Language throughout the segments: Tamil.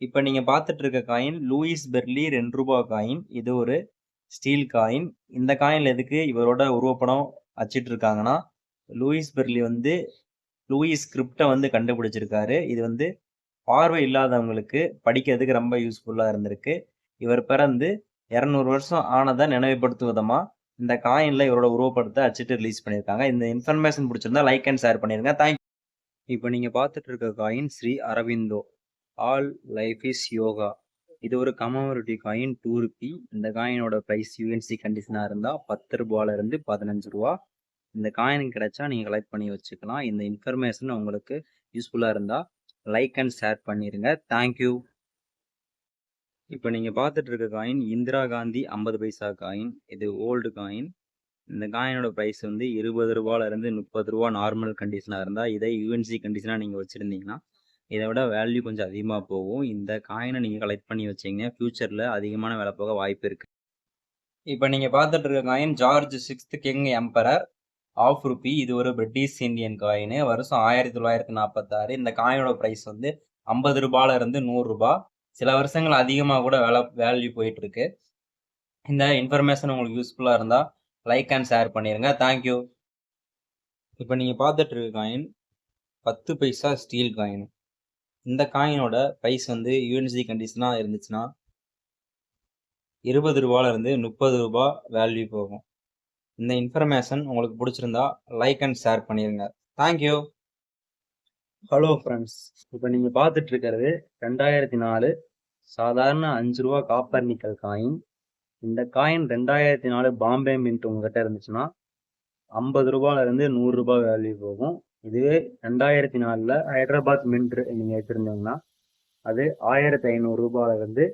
இப்ப நீங்க பார்த்துட்டு இருக்க காயின் லூயிஸ் பெர்லி ரூ. 2 காயின். இது ஒரு ஸ்டீல் காயின். இந்த காயின்ல எதுக்கு இவரோட உருவப்படம் அச்சிட்டு இருக்காங்கன்னா, லூயிஸ் பெர்லி வந்து லூயிஸ் ஸ்கிரிப்ட வந்து கண்டுபிடிச்சிருக்காரு. இது வந்து பார்வை இல்லாதவங்களுக்கு படிக்கிறதுக்கு ரொம்ப யூஸ்ஃபுல்லா இருந்திருக்கு. இவர் பிறந்து 200 வருஷம் ஆனத நினைவுபடுத்தும் விதமா இந்த காயின்ல இவரோட உருவப்படத்த அச்சிட்டு ரிலீஸ் பண்ணியிருக்காங்க. இந்த இன்ஃபர்மேஷன் பிடிச்சிருந்தா லைக் அண்ட் ஷேர் பண்ணிருங்க. இப்ப நீங்க பார்த்துட்டு இருக்க coin Sri Aurobindo all life is yoga. இது ஒரு கமமரேட்டிவ் காயின் ரூ. 2. இந்த காயினோட பிரைஸ் யூஎன்சி கண்டிஷனா இருந்தா ரூ. 10 இருந்து ரூ. 15. இந்த காயின் கிடைச்சா நீங்க கலெக்ட் பண்ணி வச்சுக்கலாம். இந்த இன்ஃபர்மேஷன் உங்களுக்கு யூஸ்ஃபுல்லா இருந்தா லைக் அண்ட் ஷேர் பண்ணிருங்க. தேங்க்யூ. இப்ப நீங்க பார்த்துட்டு இருக்க காயின் இந்திரா காந்தி 50 பைசா காயின். இது ஓல்டு காயின். இந்த காயினோட பிரைஸ் வந்து ரூ. 20 இருந்து ரூ. 30 நார்மல் கண்டிஷனா இருந்தா, இதை யூஎன்சி கண்டிஷனா நீங்க வச்சிருந்தீங்கன்னா இதை விட வேல்யூ கொஞ்சம் அதிகமா போகும். இந்த காயினை நீங்க கலெக்ட் பண்ணி வச்சீங்கன்னா ஃபியூச்சர்ல அதிகமான விலை போக வாய்ப்பு இருக்கு. இப்ப நீங்க பார்த்துட்டு இருக்க coin George 6th king emperor ரூ. 1. இது ஒரு பிரிட்டிஷ் இந்தியன் காயின். வருஷம் 1946. இந்த காயினோட பிரைஸ் வந்து ரூ. 50 இருந்து ரூ. 100. சில வருஷங்கள் அதிகமா கூட வேல்யூ போயிட்டு இருக்கு. இந்த இன்ஃபர்மேஷன் உங்களுக்கு யூஸ்ஃபுல்லா இருந்தா லைக் அண்ட் ஷேர் பண்ணிருங்க. தேங்க்யூ. இப்போ நீங்க பார்த்துட்டு இருக்க காயின் 10 பைசா ஸ்டீல் காயின். இந்த காயினோட பிரைஸ் வந்து யூஎன்சி கண்டிஷனா இருந்துச்சுன்னா ரூ. 20 இருந்து ரூ. 30 வேல்யூ போகும். இந்த இன்ஃபர்மேஷன் உங்களுக்கு பிடிச்சிருந்தா லைக் அண்ட் ஷேர் பண்ணிருங்க. தேங்க்யூ. ஹலோ ஃப்ரெண்ட்ஸ், இப்போ நீங்க பார்த்துட்டு இருக்கிறது 2004 சாதாரண ரூ. 5 காப்பர் நிக்கல் காயின். இந்த காயின் 2004 பாம்பே மின்ட் உங்ககிட்ட இருந்துச்சுன்னா ரூ. 50 இருந்து ரூ. 100 வேல்யூ போகும். இதுவே 2004 ஹைதராபாத் மின்ட் நீங்க வச்சிருந்தீங்கன்னா அது ரூ. 1500 இருந்து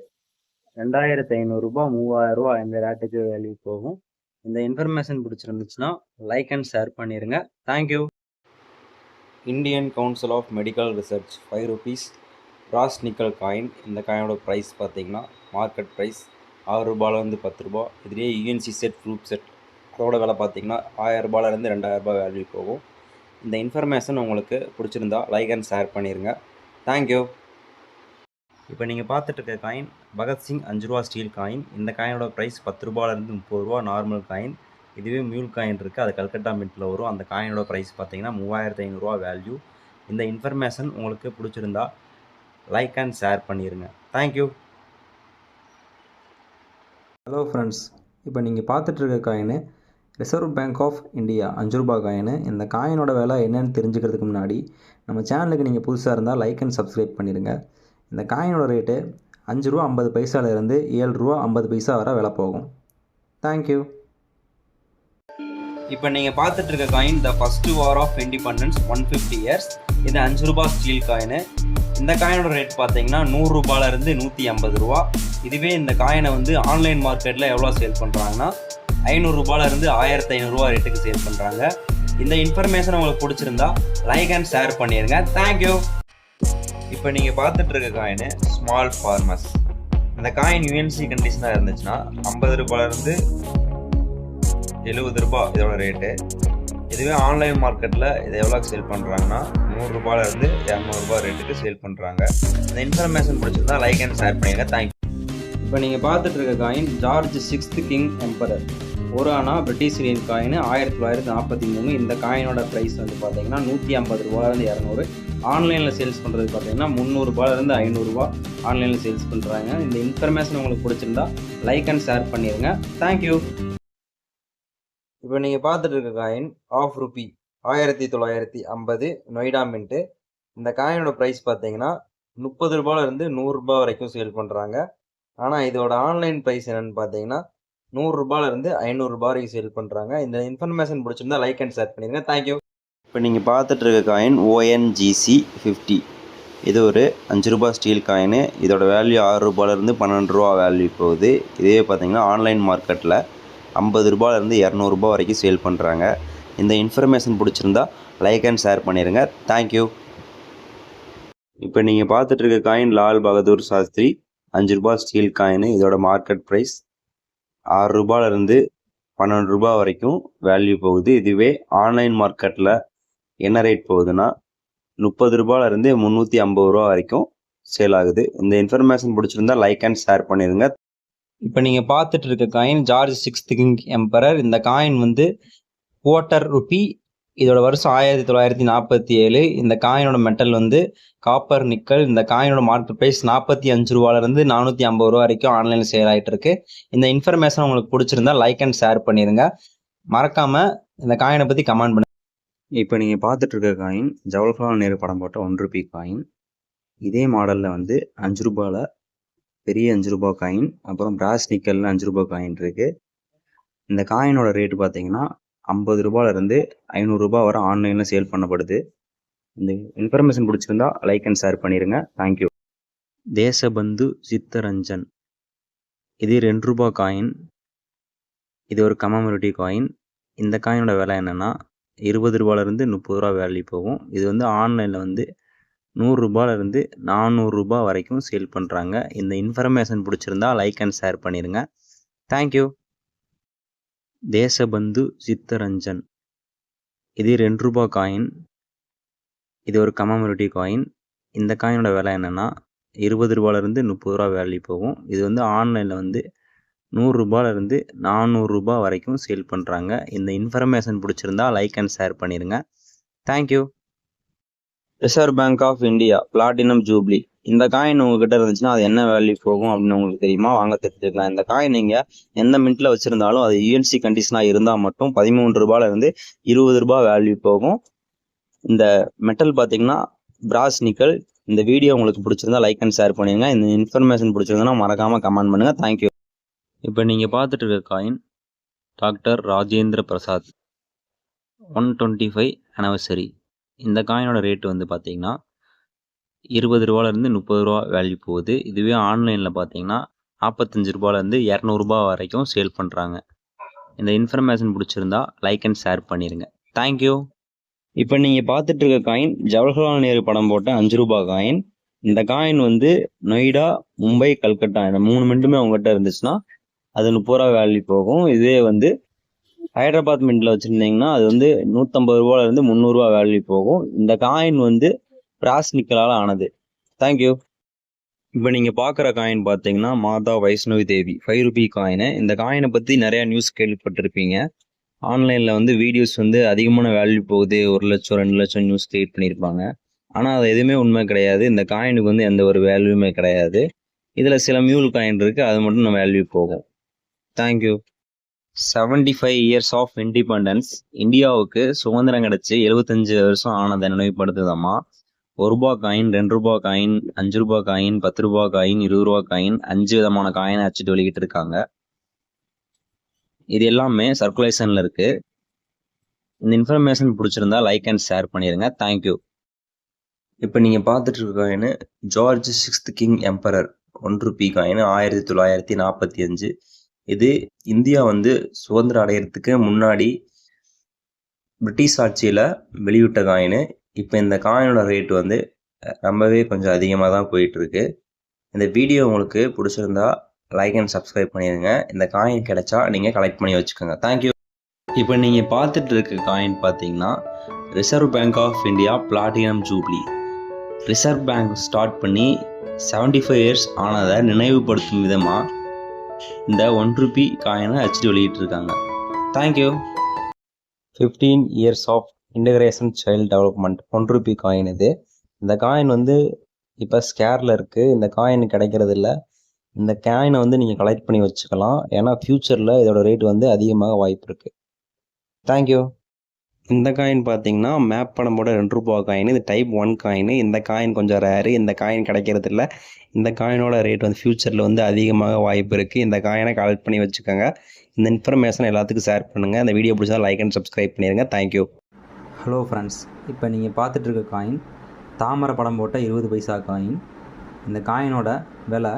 ரூ. 3000 இந்த ரேட்டுக்கு வேல்யூ போகும். இந்த இன்ஃபர்மேஷன் பிடிச்சிருந்துச்சுன்னா லைக் அண்ட் ஷேர் பண்ணிருங்க. Thank you. Indian council of medical research ரூ. 5 பிராஸ் நிக்கல் காயின். இந்த காயினோட ப்ரைஸ் பார்த்தீங்கன்னா மார்க்கெட் ப்ரைஸ் ரூ. 6 இருந்து ரூ. 10. இதுலேயே யூஎன்சி செட் ப்ரூப் செட் அதோட விலை பார்த்தீங்கன்னா ரூ. 1000 இருந்து ரூ. 2000 வேல்யூ போகும். இந்த இன்ஃபர்மேஷன் உங்களுக்கு பிடிச்சிருந்தா லைக் அண்ட் ஷேர் பண்ணிடுங்க. தேங்க்யூ. இப்போ நீங்கள் பார்த்துட்டு இருக்க காயின் பகத்சிங் ரூ. 5 ஸ்டீல் காயின். இந்த காயினோட ப்ரைஸ் ரூ. 10 இருந்து ரூ. 30 நார்மல் காயின். இதுவே மியூல் காயின் இருக்குது, அது கல்கட்டா மின்ட்டில் வரும். அந்த காயினோட ப்ரைஸ் பார்த்தீங்கன்னா ரூ. 3500 வேல்யூ. இந்த இன்ஃபர்மேஷன் உங்களுக்கு பிடிச்சிருந்தா லைக் அண்ட் ஷேர் பண்ணிடுங்க. தேங்க்யூ. ஹலோ ஃப்ரெண்ட்ஸ், இப்போ நீங்கள் பார்த்துட்டு இருக்க coin reserve bank of India ரூ. 5 காயின். இந்த காயினோட விலை என்னன்னு தெரிஞ்சுக்கிறதுக்கு முன்னாடி நம்ம சேனலுக்கு நீங்கள் புதுசாக இருந்தால் லைக் அண்ட் சப்ஸ்கிரைப் பண்ணிடுங்க. இந்த காயினோட ரேட்டு ரூ. 5 இருந்து ரூ. 7.50 வரை விலை போகும். தேங்க்யூ. இப்போ நீங்கள் பார்த்துட்டு இருக்க coin the first war of independence 150 years. இது ரூ. 5 ஸ்டீல் காயின். இந்த காயினோட ரேட் பார்த்தீங்கன்னா ரூ. 100 இருந்து ரூ. 150. இதுவே இந்த காயினை வந்து ஆன்லைன் மார்க்கெட்டில் எவ்வளோ சேல் பண்ணுறாங்கன்னா ரூ. 500 இருந்து ரூ. 1500 ரேட்டுக்கு சேல் பண்ணுறாங்க. இந்த இன்ஃபர்மேஷன் உங்களுக்கு பிடிச்சிருந்தா லைக் அண்ட் ஷேர் பண்ணிடுங்க. தேங்க்யூ. இப்போ நீங்கள் பார்த்துட்டு இருக்க காயின் ஸ்மால் ஃபார்மர்ஸ். இந்த காயின் யூஎன்சி கண்டிஷனாக இருந்துச்சுன்னா ரூ. 50 இருந்து ரூ. 70 இதோட ரேட்டு. இதுவே ஆன்லைன் மார்க்கெட்டில் இதை எவ்வளோ சேல் பண்ணுறாங்கன்னா ரூ. 100 இருந்து ரூ. 200 ரேட்டுக்கு சேல் பண்ணுறாங்க. இந்த இன்ஃபர்மேஷன் பிடிச்சிருந்தா லைக் அண்ட் ஷேர் பண்ணிடுங்க. தேங்க்யூ. இப்போ நீங்கள் பார்த்துட்டு இருக்க coin George 6th king emperor 1 ஆனா பிரிட்டிஷ் இந்தியன் காயின் 1943. இந்த காயினோட ப்ரைஸ் வந்து பார்த்தீங்கன்னா ரூ. 150 இருந்து 200. ஆன்லைனில் சேல்ஸ் பண்ணுறது பார்த்தீங்கன்னா ரூ. 300 இருந்து ரூ. 500 ஆன்லைனில் சேல்ஸ் பண்ணுறாங்க. இந்த இன்ஃபர்மேஷன் உங்களுக்கு பிடிச்சிருந்தா லைக் அண்ட் ஷேர் பண்ணிடுங்க. தேங்க்யூ. இப்போ நீங்கள் பார்த்துட்டு இருக்க காயின் ரூ. 1950 நொய்டா மின்ட்டு. இந்த காயினோட ப்ரைஸ் பார்த்தீங்கன்னா ரூ. 30 இருந்து ரூ. 100 வரைக்கும் சேல் பண்ணுறாங்க. ஆனால் இதோட ஆன்லைன் ப்ரைஸ் என்னென்னு பார்த்தீங்கன்னா ரூ. 100 இருந்து ரூ. 500 வரைக்கும் சேல் பண்ணுறாங்க. இந்த இன்ஃபர்மேஷன் பிடிச்சிருந்தா லைக் அண்ட் ஷேர் பண்ணிடுங்க. தேங்க்யூ. இப்போ நீங்கள் பார்த்துட்டு இருக்க காயின் ONGC 50. இது ஒரு ரூ. 5 ஸ்டீல் காயின். இதோட வேல்யூ ரூ. 6 இருந்து ரூ. 12 வேல்யூ போகுது. இதே பார்த்தீங்கன்னா ஆன்லைன் மார்க்கெட்டில் ரூ. 50 இருந்து ரூ. 200 வரைக்கும் சேல் பண்ணுறாங்க. இந்த இன்ஃபர்மேஷன் பிடிச்சிருந்தா லைக் அண்ட் ஷேர் பண்ணிடுங்க. தேங்க்யூ. இப்போ நீங்கள் பார்த்துட்டு இருக்க காயின் லால் பகதூர் சாஸ்திரி ரூ. 5 ஸ்டீல் காயின். இதோட மார்க்கெட் ப்ரைஸ் ரூ. 6 இருந்து ரூ. 12 வரைக்கும் வேல்யூ போகுது. இதுவே ஆன்லைன் மார்க்கெட்டில் என்ன ரேட் போகுதுன்னா ரூ. 30 இருந்து ரூ. 350 வரைக்கும் சேல் ஆகுது. இந்த இன்ஃபர்மேஷன் பிடிச்சிருந்தா லைக் அண்ட் ஷேர் பண்ணிடுங்க. இப்போ நீங்கள் பார்த்துட்டு இருக்க coin George 6th king emperor. இந்த காயின் வந்து ₹1/4. இதோட வருஷம் 1947. இந்த காயினோட மெட்டல் வந்து காப்பர் நிக்கல். இந்த காயினோட மார்க்கெட் ப்ரைஸ் ₹45 ₹450 வரைக்கும் ஆன்லைனில் சேல் ஆகிட்டு இருக்கு. இந்த இன்ஃபர்மேஷன் உங்களுக்கு பிடிச்சிருந்தா லைக் அண்ட் ஷேர் பண்ணிடுங்க. மறக்காம இந்த காயினை பற்றி கமெண்ட் பண்ணுங்க. இப்போ நீங்கள் பார்த்துட்டு இருக்க காயின் ஜவஹர்லால் நேரு படம் போட்ட ₹1 காயின். இதே மாடலில் வந்து ₹5 பெரிய ₹5 காயின், அப்புறம் பிராஸ் நிக்கல்னு ₹5 காயின் இருக்குது. இந்த காயினோட ரேட்டு பார்த்தீங்கன்னா ₹50 ₹500 வரை ஆன்லைனில் சேல் பண்ணப்படுது. இந்த இன்ஃபர்மேஷன் பிடிச்சிருந்தா லைக் அண்ட் ஷேர் பண்ணிடுங்க. தேங்க்யூ. தேசபந்து சித்தரஞ்சன். இது ₹2 காயின். இது ஒரு கமமரேட்டிவ் காயின். இந்த காயினோட விலை என்னென்னா ₹20 ₹30 வேல்யூ போகும். இது வந்து ஆன்லைனில் வந்து ₹100 ₹400 வரைக்கும் சேல் பண்ணுறாங்க. இந்த இன்ஃபர்மேஷன் பிடிச்சிருந்தா லைக் அண்ட் ஷேர் பண்ணிடுங்க. தேங்க்யூ. தேசபந்து சித்தரஞ்சன். இது ₹2 காயின். இது ஒரு கமமரேட்டிவ் காயின். இந்த காயினோட விலை என்னென்னா ₹20 ₹30 வேல்யூ போகும். இது வந்து ஆன்லைனில் வந்து ₹100 ₹400 வரைக்கும் சேல் பண்ணுறாங்க. இந்த இன்ஃபர்மேஷன் பிடிச்சிருந்தா லைக் அண்ட் ஷேர் பண்ணிடுங்க. Thank you. Reserve bank of India platinum jubilee. இந்த காயின் உங்ககிட்ட இருந்துச்சுன்னா அது என்ன வேல்யூ போகும் அப்படின்னு உங்களுக்கு தெரியுமா? வாங்க தெரிஞ்சுக்கலாம். இந்த காயின் நீங்கள் எந்த மின்ட்டில் வச்சுருந்தாலும் அது யூஎன்சி கண்டிஷனாக இருந்தால் மட்டும் ₹13 ₹20 வேல்யூ போகும். இந்த மெட்டல் பார்த்தீங்கன்னா பிராஸ் நிக்கல். இந்த வீடியோ உங்களுக்கு பிடிச்சிருந்தா லைக் அண்ட் ஷேர் பண்ணிடுங்க. இந்த இன்ஃபர்மேஷன் பிடிச்சிருந்தா மறக்காமல் கமெண்ட் பண்ணுங்கள். தேங்க்யூ. இப்போ நீங்கள் பார்த்துட்டு இருக்க coin doctor Rajendra Prasad 125 anniversary. இந்த காயினோட ரேட்டு வந்து பார்த்தீங்கன்னா ₹20 ₹30 வேல்யூ போகுது. இதுவே ஆன்லைனில் பார்த்தீங்கன்னா ₹45 ₹200 வரைக்கும் சேல் பண்ணுறாங்க. இந்த இன்ஃபர்மேஷன் பிடிச்சிருந்தா லைக் அண்ட் ஷேர் பண்ணிடுங்க. தேங்க்யூ. இப்போ நீங்கள் பார்த்துட்டு இருக்க காயின் ஜவஹர்லால் நேரு படம் போட்ட ₹5 காயின். இந்த காயின் வந்து நொய்டா, மும்பை, கல்கட்டா இந்த 3 மின்ட்டுமே உங்கள்கிட்ட இருந்துச்சுன்னா அது ₹30 வேல்யூ போகும். இதே வந்து ஹைதராபாத் மின்ட்டில் வச்சுருந்தீங்கன்னா அது வந்து ₹150 ₹300 வேல்யூ போகும். இந்த காயின் வந்து பிராஸ் நிக்கலால் ஆனது. தேங்க்யூ. இப்போ நீங்கள் பார்க்குற காயின் பார்த்தீங்கன்னா மாதா வைஷ்ணவி தேவி ₹5 காயினு. இந்த காயினை பற்றி நிறையா நியூஸ் கேள்விப்பட்டிருப்பீங்க. ஆன்லைனில் வந்து வீடியோஸ் வந்து அதிகமான வேல்யூ போகுது, 1 லட்சம் 2 லட்சம் நியூஸ் கிரியேட் பண்ணியிருப்பாங்க. ஆனால் அது எதுவுமே உண்மை கிடையாது. இந்த காயினுக்கு வந்து எந்த ஒரு வேல்யூமே கிடையாது. இதில் சில மியூல் காயின் இருக்குது, அது மட்டும் நம்ம வேல்யூ போகும். தேங்க்யூ. 75 years of independence. இந்தியாவுக்கு சுதந்திரம் கிடச்சி 75 வருஷம் ஆனதை நினைவுபடுத்துதாம்மா. ₹1 coin, ₹2 coin, ₹5 coin, ₹10 coin, ₹20 coin, 5 விதமான காயினை அச்சிட்டு வெளியிட்டு இருக்காங்க. இது எல்லாமே சர்க்குலேஷனில் இருக்குது. இந்த இன்ஃபர்மேஷன் பிடிச்சிருந்தா லைக் அண்ட் ஷேர் பண்ணிடுங்க. தேங்க்யூ. இப்போ நீங்கள் பார்த்துட்டு இருக்க coin George 6th king emperor ₹1 coin 1945. இது இந்தியா வந்து சுதந்திரம் அடையிறதுக்கு முன்னாடி பிரிட்டிஷ் ஆட்சியில் வெளியிட்ட காயின். இப்போ இந்த காயினோட ரேட் வந்து ரொம்பவே கொஞ்சம் அதிகமாக தான் போயிட்டுருக்கு. இந்த வீடியோ உங்களுக்கு பிடிச்சிருந்தா லைக் அண்ட் சப்ஸ்கிரைப் பண்ணிடுங்க. இந்த காயின் கிடைச்சா நீங்கள் கலெக்ட் பண்ணி வச்சுக்கோங்க. தேங்க்யூ. இப்போ நீங்கள் பார்த்துட்டு இருக்க காயின் பார்த்தீங்கன்னா reserve bank of India platinum jubilee. Reserve bank start பண்ணி 75 இயர்ஸ் ஆனதை நினைவுபடுத்தும் விதமாக இந்த ₹1 காயினை அச்சிட்டு வெளியிட்டிருக்காங்க. Thank you. 15 years of integration child development ₹1 coin இது. இந்த காயின் வந்து இப்போ ஸ்கேரில் இருக்குது. இந்த காயின் கிடைக்கிறது இல்லை. இந்த காயினை வந்து நீங்கள் கலெக்ட் பண்ணி வச்சுக்கலாம். ஏன்னா ஃப்யூச்சரில் இதோட ரேட் வந்து அதிகமாக வாய்ப்பு இருக்குது. தேங்க்யூ. இந்த காயின் பார்த்தீங்கன்னா மேப் படம் போட ₹2 காயின். இது டைப் 1 காயின். இந்த காயின் கொஞ்சம் ரேரு. இந்த காயின் கிடைக்கிறது இல்லை. இந்த காயினோட ரேட் வந்து ஃப்யூச்சரில் வந்து அதிகமாக வாய்ப்பு இருக்குது. இந்த காயினை கலெக்ட் பண்ணி வச்சுக்கோங்க. இந்த இன்ஃபர்மேஷன் எல்லாத்துக்கும் ஷேர் பண்ணுங்கள். இந்த வீடியோ பிடிச்சா லைக் அண்ட் சப்ஸ்கிரைப் பண்ணிடுங்க. தேங்க்யூ. ஹலோ ஃப்ரெண்ட்ஸ், இப்போ நீங்கள் பார்த்துட்டு இருக்க காயின் தாமரை படம் போட்ட 20 பைசா காயின். இந்த காயினோட விலை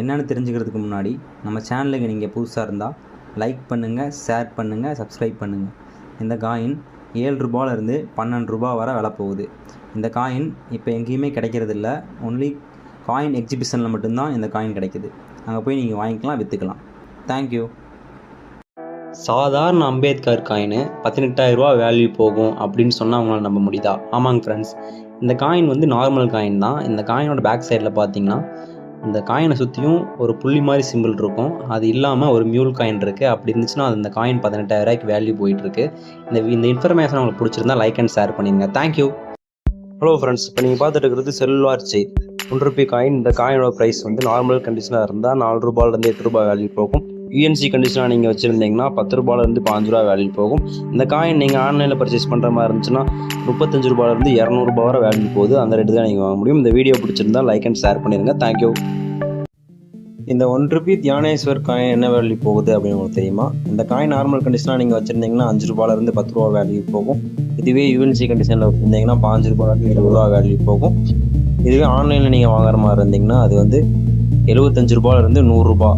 என்னென்னு தெரிஞ்சுக்கிறதுக்கு முன்னாடி நம்ம சேனலுக்கு நீங்கள் புதுசாக இருந்தால் லைக் பண்ணுங்கள், ஷேர் பண்ணுங்கள், சப்ஸ்கிரைப் பண்ணுங்கள். இந்த காயின் ₹7 ₹12 வரை விலை போகுது. இந்த காயின் இப்போ எங்கேயுமே கிடைக்கிறதில்ல. ஒன்லி காயின் எக்ஸிபிஷனில் மட்டும்தான் இந்த காயின் கிடைக்குது. அங்கே போய் நீங்கள் வாங்கிக்கலாம், விற்றுக்கலாம். தேங்க்யூ. சாதாரண அம்பேத்கர் காயின் ₹18,000 வேல்யூ போகும் அப்படின்னு சொன்னால் அவங்களால நம்ப முடியுதா? ஆமாங்க ஃப்ரெண்ட்ஸ், இந்த காயின் வந்து நார்மல் காயின் தான். இந்த காயினோட பேக் சைடில் பார்த்தீங்கன்னா இந்த காயினை சுற்றியும் ஒரு புள்ளி மாதிரி சிம்பிள் இருக்கும். அது இல்லாமல் ஒரு மியூல் காயின் இருக்குது. அப்படி இருந்துச்சுன்னா அது இந்த காயின் 18,000 வேல்யூ போயிட்டுருக்கு. இந்த இன்ஃபர்மேஷன் உங்களுக்கு பிடிச்சிருந்தா லைக் அண்ட் ஷேர் பண்ணிடுங்க. தேங்க்யூ. ஹலோ ஃப்ரெண்ட்ஸ், இப்போ நீங்கள் பார்த்துட்டு இருக்கிறது செல்வார் செயின் ₹1 காயின். இந்த காயினோட ப்ரைஸ் வந்து நார்மல் கண்டிஷனாக இருந்தால் ₹4 8 வேல்யூ போகும். யூஎன்சி கண்டிஷனாக நீங்கள் வச்சுருந்தீங்கன்னா ₹10 ₹5 வேல்யூ போகும். இந்த காயின் நீங்கள் ஆன்லைனில் பர்ச்சேஸ் பண்ணுற மாதிரி இருந்துச்சுன்னா ₹35 200 வரை வேல்யூ போகுது. அந்த ரேட்டு தான் நீங்கள் வாங்க முடியும். இந்த வீடியோ பிடிச்சிருந்தா லைக் அண்ட் ஷேர் பண்ணிடுங்க. தேங்க்யூ. இந்த ₹1 தியானேஸ்வர் காயின் என்ன வேல்யூ போகுது அப்படின்னு உங்களுக்கு தெரியுமா? இந்த காயின் நார்மல் கண்டிஷனாக நீங்கள் வச்சுருந்தீங்கன்னா ₹5 ₹10 வேல்யூ போகும். இதுவே யூஎன்சி கண்டிஷனில் வச்சுருந்தீங்கன்னா ₹5 ₹20 வேல்யூ போகும். இதுவே ஆன்லைனில் நீங்கள் வாங்குற மாதிரி இருந்தீங்கன்னா அது வந்து ₹75 ₹100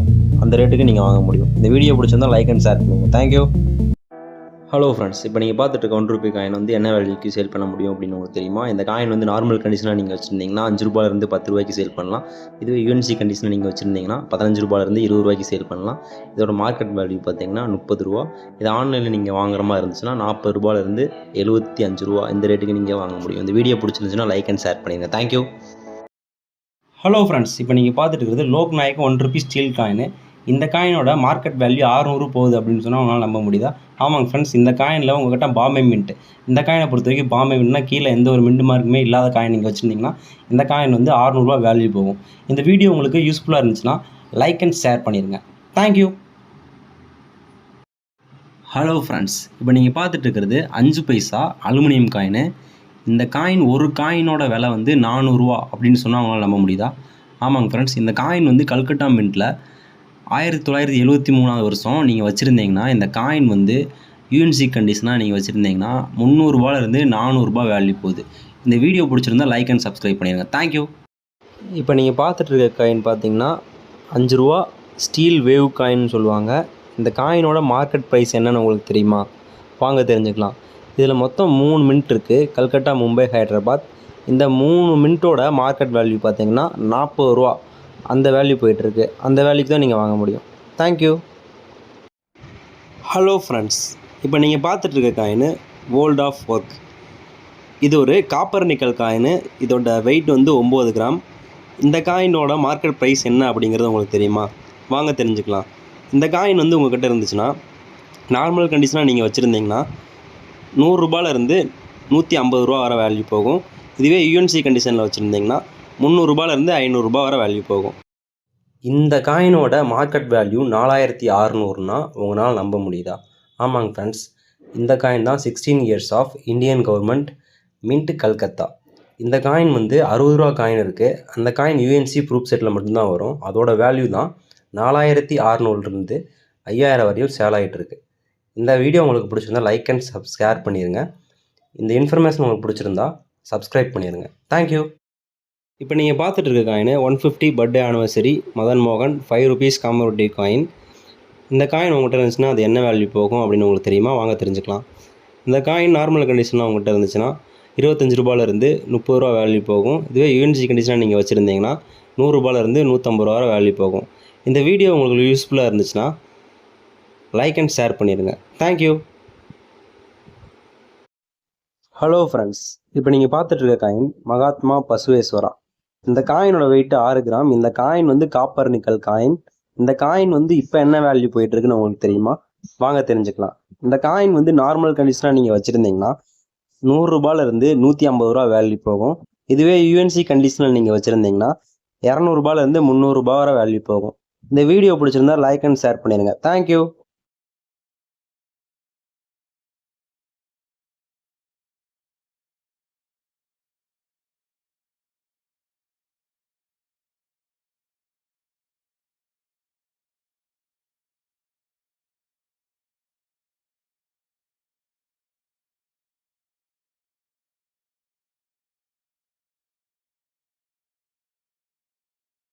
அந்த ரேட்டுக்கு நீங்கள் வாங்க முடியும். இந்த வீடியோ பிடிச்சிருந்தா லைக் அண்ட் ஷேர் பண்ணுங்கள். தேங்க்யூ. ஹலோ ஃப்ரெண்ட்ஸ், இப்போ நீங்கள் பார்த்துட்டு இருக்க ₹1 காயின் வந்து என்ன வேல்யூக்கு சேல் பண்ண முடியும் அப்படின்னு உங்களுக்கு தெரியுமா? இந்த காயின் வந்து நார்மல் கண்டிஷனாக நீங்கள் வச்சுருந்தீங்கன்னா ₹5 ₹10 சேல் பண்ணலாம். இதுவே யூஎன்சி கண்டிஷனில் நீங்கள் வச்சுருந்தீங்கன்னா ₹15 ₹20 சேல் பண்ணலாம். இதோட மார்க்கெட் வேல்யூ பார்த்தீங்கன்னா ₹30. இது ஆன்லைனில் நீங்கள் வாங்குற மாதிரி இருந்துச்சுன்னா ₹40 ₹75 இந்த ரேட்டுக்கு நீங்கள் வாங்க முடியும். இந்த வீடியோ பிடிச்சிருந்துச்சுன்னா லைக் அண்ட் ஷேர் பண்ணிடுங்க. தேங்க்யூ. ஹலோ ஃப்ரெண்ட்ஸ், இப்போ நீங்கள் பார்த்துட்டு இருக்கிறது லோக்நாயக் ₹1 ஸ்டீல் காயின். இந்த காயினோட மார்க்கெட் வேல்யூ 600 போகுது அப்படின்னு சொன்னால் உங்களால் நம்ப முடியுதா? ஆமாங்க ஃப்ரெண்ட்ஸ், இந்த காயினில் உங்கள்கிட்ட பாம்பே மின்ட். இந்த காயினை பொறுத்த வரைக்கும் பாம்பே மின்ட்னா கீழே எந்த ஒரு மின்ட் மார்க்குமே இல்லாத காயின் நீங்கள் வச்சுருந்தீங்கன்னா இந்த காயின் வந்து ₹600 வேல்யூ போகும். இந்த வீடியோ உங்களுக்கு யூஸ்ஃபுல்லாக இருந்துச்சுன்னா லைக் அண்ட் ஷேர் பண்ணிடுங்க. தேங்க்யூ. ஹலோ ஃப்ரெண்ட்ஸ், இப்போ நீங்கள் பார்த்துட்டு இருக்கிறது 5 பைசா அலுமினியம் காயின். இந்த காயின் ஒரு காயினோட விலை வந்து ₹400 அப்படின்னு சொன்னால் அவங்களால நம்ப முடியுதா? ஆமாங்க ஃப்ரெண்ட்ஸ், இந்த காயின் வந்து கல்கட்டா மின்ட்டில் 1973 நீங்கள் வச்சுருந்தீங்கன்னா இந்த காயின் வந்து யூஎன்சி கண்டிஷனாக நீங்கள் வச்சுருந்தீங்கன்னா ₹300 ₹400 வேல்யூ போகுது. இந்த வீடியோ பிடிச்சிருந்தா லைக் அண்ட் சப்ஸ்கிரைப் பண்ணிடுங்க. தேங்க்யூ. இப்போ நீங்கள் பார்த்துட்டு இருக்க காயின் பார்த்தீங்கன்னா ₹5 ஸ்டீல் வேவ் காயின்னு சொல்லுவாங்க. இந்த காயினோட மார்க்கெட் ப்ரைஸ் என்னன்னு உங்களுக்கு தெரியுமா? வாங்க தெரிஞ்சுக்கலாம். இதில் மொத்தம் 3 மின்ட் இருக்குது. கல்கட்டா, மும்பை, ஹைதராபாத். இந்த 3 மின்ட்டோட மார்க்கெட் வேல்யூ பார்த்தீங்கன்னா ₹40 அந்த வேல்யூ போயிட்டுருக்கு. அந்த வேல்யூக்கு தான் நீங்கள் வாங்க முடியும். தேங்க்யூ. ஹலோ ஃப்ரெண்ட்ஸ், இப்போ நீங்கள் பார்த்துட்டு இருக்க காயின் வேர்ல்ட் ஆஃப் ஒர்க். இது ஒரு காப்பர் நிக்கல் காயின். இதோட வெயிட் வந்து 9 கிராம். இந்த காயினோட மார்க்கெட் ப்ரைஸ் என்ன அப்படிங்கிறது உங்களுக்கு தெரியுமா? வாங்க தெரிஞ்சுக்கலாம். இந்த காயின் வந்து உங்கள்கிட்ட இருந்துச்சுன்னா நார்மல் கண்டிஷனாக நீங்கள் வச்சுருந்தீங்கன்னா ₹100 ₹150 வரை வேல்யூ போகும். இதுவே யூஎன்சி கண்டிஷனில் வச்சுருந்தீங்கன்னா ₹300 ₹500 வரை வேல்யூ போகும். இந்த காயினோட மார்க்கெட் வேல்யூ 4600னா உங்களால் நம்ப முடியுதா? ஆமாங்க ஃப்ரெண்ட்ஸ், இந்த காயின் தான் 16 years of Indian government mint Calcutta. இந்த காயின் வந்து ₹60 காயின் இருக்குது. அந்த காயின் யூஎன்சி ப்ரூஃப் செட்டில் மட்டும்தான் வரும். அதோட வேல்யூ தான் 4600 5000 வரையும் சேல் ஆகிட்டுருக்கு. இந்த வீடியோ உங்களுக்கு பிடிச்சிருந்தா லைக் அண்ட் ஷேர் பண்ணிடுங்க. இந்த இன்ஃபர்மேஷன் உங்களுக்கு பிடிச்சிருந்தா சப்ஸ்கிரைப் பண்ணிடுங்க. தேங்க்யூ. இப்போ நீங்கள் பார்த்துட்டு இருக்க காயின் 150 பர்த்டே ஆனிவர்சரி மதன் மோகன் ₹5 காமரோட்டி காயின். இந்த காயின் உங்கள்கிட்ட இருந்துச்சுன்னா அது என்ன வேல்யூ போகும் அப்படின்னு உங்களுக்கு தெரியுமா? வாங்க தெரிஞ்சுக்கலாம். இந்த காயின் நார்மல் கண்டிஷனாக உங்கள்கிட்ட இருந்துச்சுன்னா ₹25 ₹30 வேல்யூ போகும். இதுவே யூஎன்சி கண்டிஷனாக நீங்கள் வச்சுருந்தீங்கன்னா ₹100 ₹150 வரை வேல்யூ போகும். இந்த வீடியோ உங்களுக்கு யூஸ்ஃபுல்லாக இருந்துச்சுன்னா லைக் அண்ட் ஷேர் பண்ணிடுங்க. தேங்க்யூ. ஹலோ ஃப்ரெண்ட்ஸ், இப்போ நீங்கள் பார்த்துட்டு இருக்க காயின் மகாத்மா பசுவேஸ்வரா. இந்த காயினோட வெயிட் 6 கிராம். இந்த காயின் வந்து காப்பர் நிக்கல் காயின். இந்த காயின் வந்து இப்போ என்ன வேல்யூ போயிட்டுருக்குன்னு உங்களுக்கு தெரியுமா? வாங்க தெரிஞ்சுக்கலாம். இந்த காயின் வந்து நார்மல் கண்டிஷனாக நீங்கள் வச்சுருந்தீங்கன்னா ₹100 ₹150 வேல்யூ போகும். இதுவே யூஎன்சி கண்டிஷனில் நீங்கள் வச்சுருந்தீங்கன்னா ₹200 ₹300 வரை வேல்யூ போகும். இந்த வீடியோ பிடிச்சிருந்தா லைக் அண்ட் ஷேர் பண்ணிடுங்க. தேங்க்யூ.